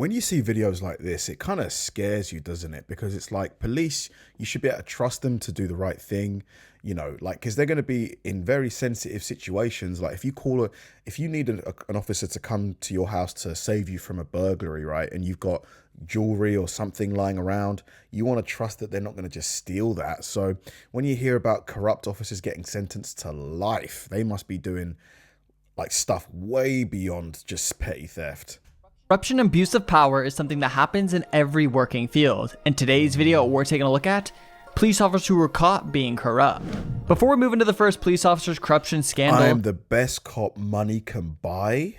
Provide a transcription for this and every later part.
When you see videos like this, it kind of scares you, doesn't it? Because it's like police, you should be able to trust them to do the right thing, you know, like, because they're going to be in very sensitive situations. Like if you need an officer to come to your house to save you from a burglary, right? And you've got jewelry or something lying around, you want to trust that they're not going to just steal that. So when you hear about corrupt officers getting sentenced to life, they must be doing like stuff way beyond just petty theft. Corruption and abuse of power is something that happens in every working field. In today's video, we're taking a look at police officers who were caught being corrupt. Before we move into the first police officer's corruption scandal, I am the best cop money can buy.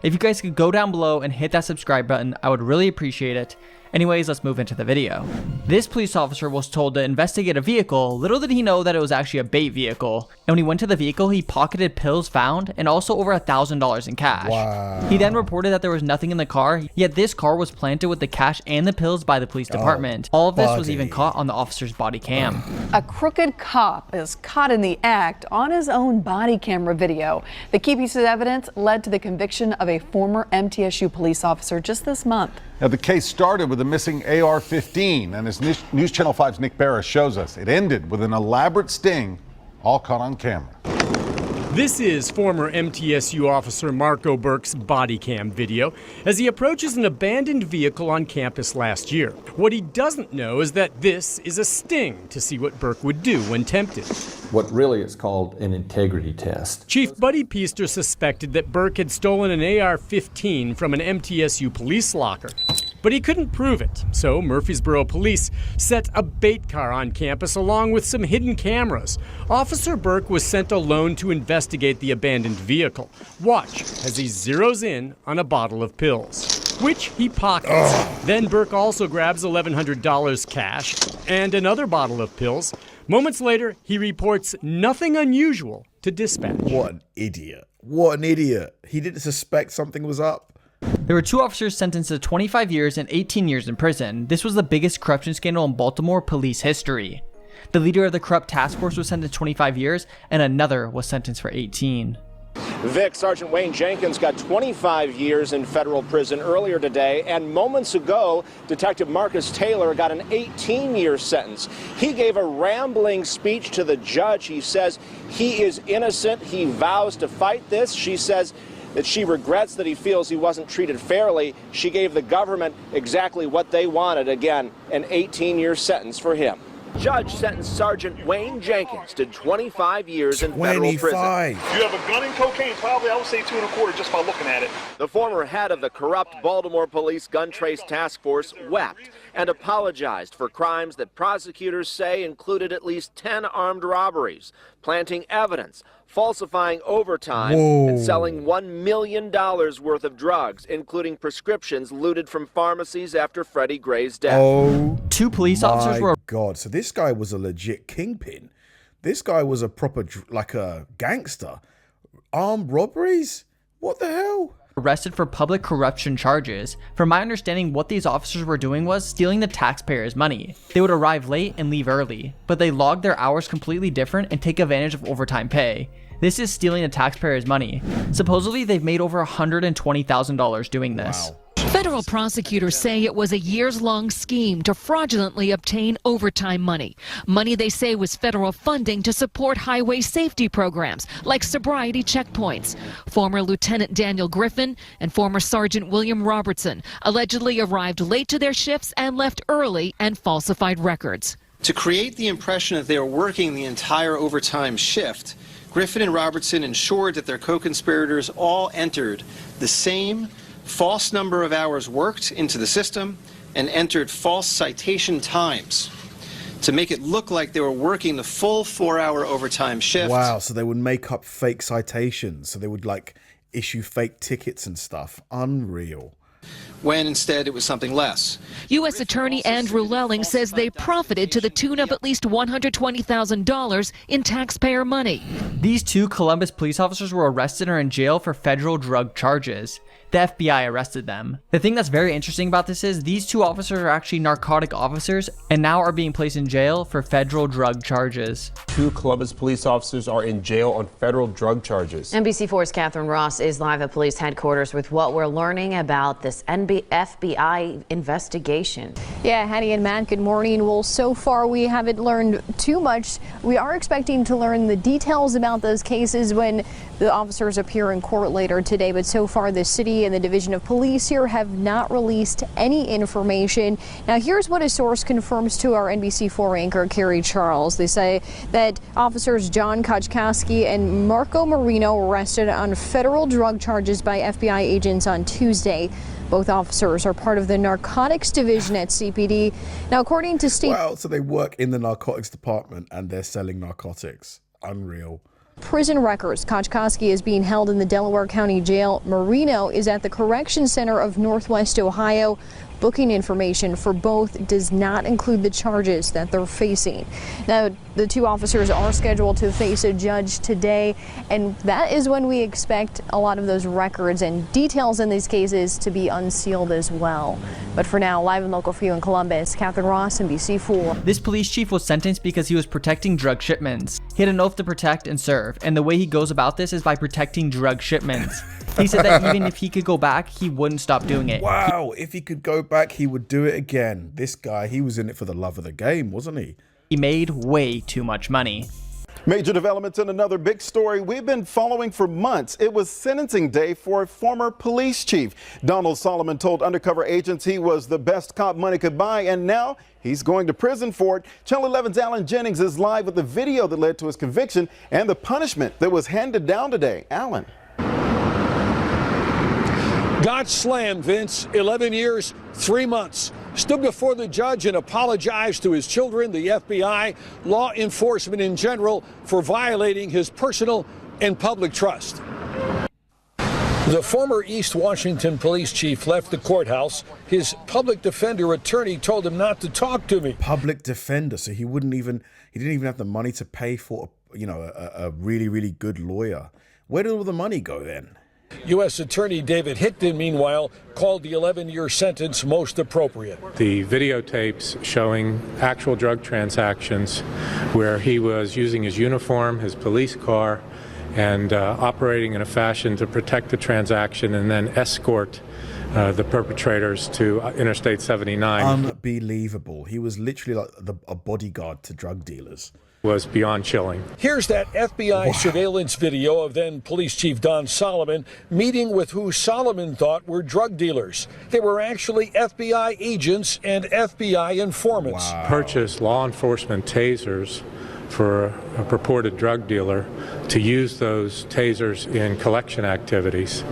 If you guys could go down below and hit that subscribe button, I would really appreciate it. Anyways, let's move into the video. This police officer was told to investigate a vehicle. Little did he know that it was actually a bait vehicle. And when he went to the vehicle, he pocketed pills found and also over $1,000 in cash. Wow. He then reported that there was nothing in the car, yet this car was planted with the cash and the pills by the police department. All of this was even caught on the officer's body cam. A crooked cop is caught in the act on his own body camera video. The key piece of evidence led to the conviction of a former MTSU police officer just this month. Now, the case started with a missing AR-15, and as News Channel 5's Nick Barra shows us, it ended with an elaborate sting, all caught on camera. This is former MTSU officer Marco Burke's body cam video as he approaches an abandoned vehicle on campus last year. What he doesn't know is that this is a sting to see what Burke would do when tempted. What really is called an integrity test. Chief Buddy Peaster suspected that Burke had stolen an AR-15 from an MTSU police locker, but he couldn't prove it. So Murfreesboro police set a bait car on campus along with some hidden cameras. Officer Burke was sent alone to investigate the abandoned vehicle. Watch as he zeroes in on a bottle of pills, which he pockets. Then Burke also grabs $1,100 cash and another bottle of pills. Moments later, he reports nothing unusual to dispatch. What an idiot. What an idiot. He didn't suspect something was up. There were two officers sentenced to 25 years and 18 years in prison. This was the biggest corruption scandal in Baltimore police history. The leader of the corrupt task force was sentenced to 25 years and another was sentenced for 18. Vic, Sergeant Wayne Jenkins got 25 years in federal prison earlier today, and moments ago, Detective Marcus Taylor got an 18-year sentence. He gave a rambling speech to the judge. He says he is innocent. He vows to fight this. She says that she regrets that he feels he wasn't treated fairly. She gave the government exactly what they wanted. Again, an 18-year sentence for him. Judge sentenced Sergeant Wayne Jenkins to 25 years in federal prison. You have a gun and cocaine, probably I would say 2 1/4 just by looking at it. The former head of the corrupt Baltimore Police Gun Trace Task Force wept and apologized for crimes that prosecutors say included at least 10 armed robberies, planting evidence, falsifying overtime, and selling $1 million worth of drugs, including prescriptions looted from pharmacies after Freddie Gray's death. Oh, two police officers were God. So this guy was a legit kingpin. This guy was a proper, like a gangster. Armed robberies? What the hell? arrested for public corruption charges. From my understanding, what these officers were doing was stealing the taxpayers' money. They would arrive late and leave early, but they logged their hours completely different and take advantage of overtime pay. This is stealing the taxpayers' money. Supposedly, they've made over $120,000 doing this. Wow. Federal prosecutors say it was a years-long scheme to fraudulently obtain overtime money. Money they say was federal funding to support highway safety programs like sobriety checkpoints. Former Lieutenant Daniel Griffin and former Sergeant William Robertson allegedly arrived late to their shifts and left early and falsified records. To create the impression that they were working the entire overtime shift, Griffin and Robertson ensured that their co-conspirators all entered the same false number of hours worked into the system and entered false citation times to make it look like they were working the full 4-hour overtime shift. Wow, so they would make up fake citations. So they would like issue fake tickets and stuff. Unreal. When instead it was something less. U.S. Attorney Andrew Lelling says they profited to the tune of at least $120,000 in taxpayer money. These two Columbus police officers were arrested and are in jail for federal drug charges. The FBI arrested them. The thing that's very interesting about this is these two officers are actually narcotic officers and now are being placed in jail for federal drug charges. 2 Columbus police officers are in jail on federal drug charges. NBC4's Catherine Ross is live at police headquarters with what we're learning about this FBI investigation. Yeah, Hattie and Matt, good morning. Well, so far we haven't learned too much. We are expecting to learn the details about those cases when the officers appear in court later today, but so far the city and the Division of Police here have not released any information. Now, here's what a source confirms to our NBC4 anchor, Carrie Charles. They say that officers John Koczkowski and Marco Marino were arrested on federal drug charges by FBI agents on Tuesday. Both officers are part of the narcotics division at CPD. Now, according to state... Wow, so they work in the narcotics department and they're selling narcotics. Unreal. Prison records. Koczkowski is being held in the Delaware County Jail. Marino is at the Correction Center of Northwest Ohio. Booking information for both does not include the charges that they're facing. Now, the two officers are scheduled to face a judge today, and that is when we expect a lot of those records and details in these cases to be unsealed as well. But for now, live and local for you in Columbus, Catherine Ross, NBC4. This police chief was sentenced because he was protecting drug shipments. He had an oath to protect and serve, and the way he goes about this is by protecting drug shipments. He said that even if he could go back, he wouldn't stop doing it. Wow, if he could go back, he would do it again. This guy, he was in it for the love of the game, wasn't he? He made way too much money. Major developments in another big story we've been following for months. It was sentencing day for a former police chief. Donald Solomon told undercover agents he was the best cop money could buy, and now he's going to prison for it. Channel 11's Alan Jennings is live with the video that led to his conviction and the punishment that was handed down today. Alan. Got slammed, Vince. 11 years, 3 months. Stood before the judge and apologized to his children, the FBI, law enforcement in general, for violating his personal and public trust. The former East Washington police chief left the courthouse. His public defender attorney told him not to talk to me. Public defender, so he didn't even have the money to pay for, a really, really good lawyer. Where did all the money go then? U.S. Attorney David Hickton, meanwhile, called the 11-year sentence most appropriate. The videotapes showing actual drug transactions where he was using his uniform, his police car, and operating in a fashion to protect the transaction and then escort the perpetrators to Interstate 79. Unbelievable. He was literally like a bodyguard to drug dealers. Was beyond chilling. Here's that FBI surveillance video of then Police Chief Don Solomon meeting with who Solomon thought were drug dealers. They were actually FBI agents and FBI informants. Wow. Purchased law enforcement tasers for a purported drug dealer to use those tasers in collection activities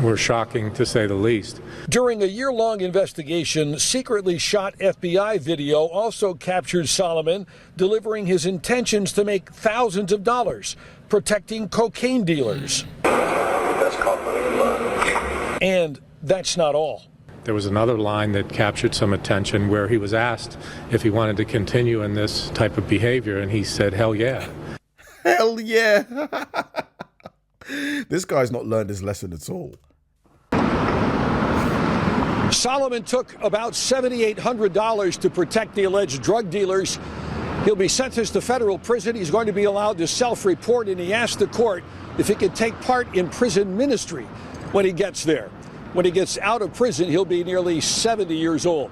were shocking, to say the least. During a year-long investigation, secretly shot FBI video also captured Solomon delivering his intentions to make thousands of dollars protecting cocaine dealers. And that's not all. There was another line that captured some attention where he was asked if he wanted to continue in this type of behavior, and he said, hell yeah. Hell yeah. This guy's not learned his lesson at all. Solomon took about $7,800 to protect the alleged drug dealers. He'll be sentenced to federal prison. He's going to be allowed to self-report, and he asked the court if he could take part in prison ministry when he gets there. When he gets out of prison, he'll be nearly 70 years old.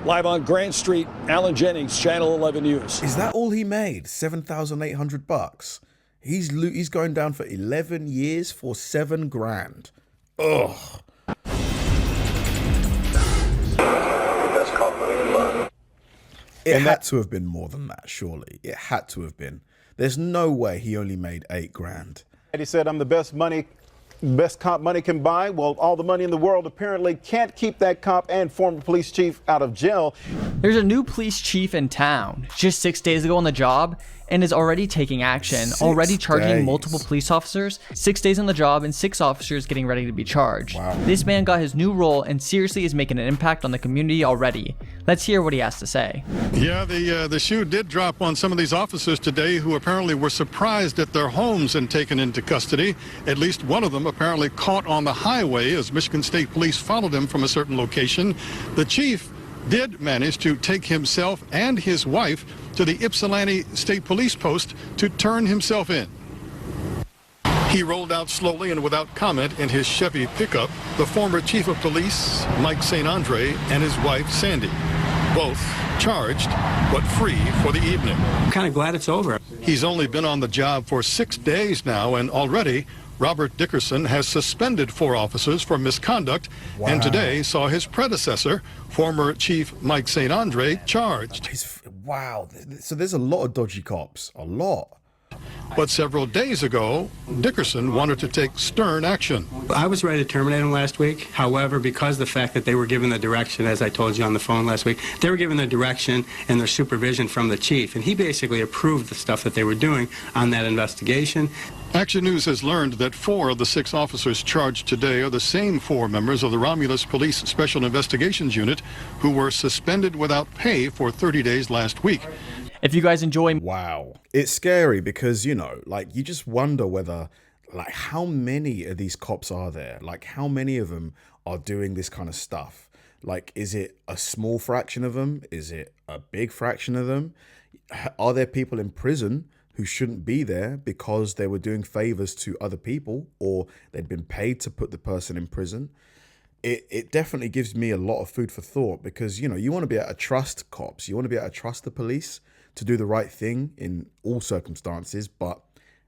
Live on Grand Street, Alan Jennings, Channel 11 News. Is that all he made? $7,800? He's going down for 11 years for $7,000. Ugh. It had to have been more than that, surely. It had to have been. There's no way he only made $8,000. He said, I'm the best cop money can buy. Well, all the money in the world apparently can't keep that cop and former police chief out of jail. There's a new police chief in town, just 6 days ago on the job, and is already taking action, already charging multiple police officers, 6 days on the job, and 6 officers getting ready to be charged. Wow. This man got his new role and seriously is making an impact on the community already. Let's hear what he has to say. Yeah, the shoe did drop on some of these officers today who apparently were surprised at their homes and taken into custody. At least one of them apparently caught on the highway as Michigan State Police followed him from a certain location. The chief did manage to take himself and his wife to the Ypsilanti State Police Post to turn himself in. He rolled out slowly and without comment in his Chevy pickup, the former chief of police, Mike St. Andre, and his wife, Sandy. Both charged, but free for the evening. I'm kind of glad it's over. He's only been on the job for 6 days now, and already Robert Dickerson has suspended 4 officers for misconduct, and today saw his predecessor, former Chief Mike St. Andre, charged. Wow, so there's a lot of dodgy cops, a lot. But several days ago, Dickerson wanted to take stern action. I was ready to terminate him last week. However, because of the fact that they were given the direction, as I told you on the phone last week, they were given the direction and their supervision from the chief, and he basically approved the stuff that they were doing on that investigation. Action News has learned that 4 of the 6 officers charged today are the same 4 members of the Romulus Police Special Investigations Unit who were suspended without pay for 30 days last week. If you guys enjoy... Wow. It's scary because, you know, like, you just wonder whether, like, how many of these cops are there? Like, how many of them are doing this kind of stuff? Like, is it a small fraction of them? Is it a big fraction of them? Are there people in prison who shouldn't be there because they were doing favors to other people, or they'd been paid to put the person in prison? It definitely gives me a lot of food for thought because, you know, you want to be able to trust cops. You want to be able to trust the police to do the right thing in all circumstances, but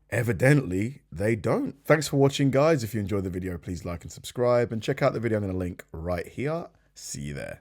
evidently they don't. Thanks for watching, guys. If you enjoyed the video, please like and subscribe, and check out the video I'm going to link right here. See you there.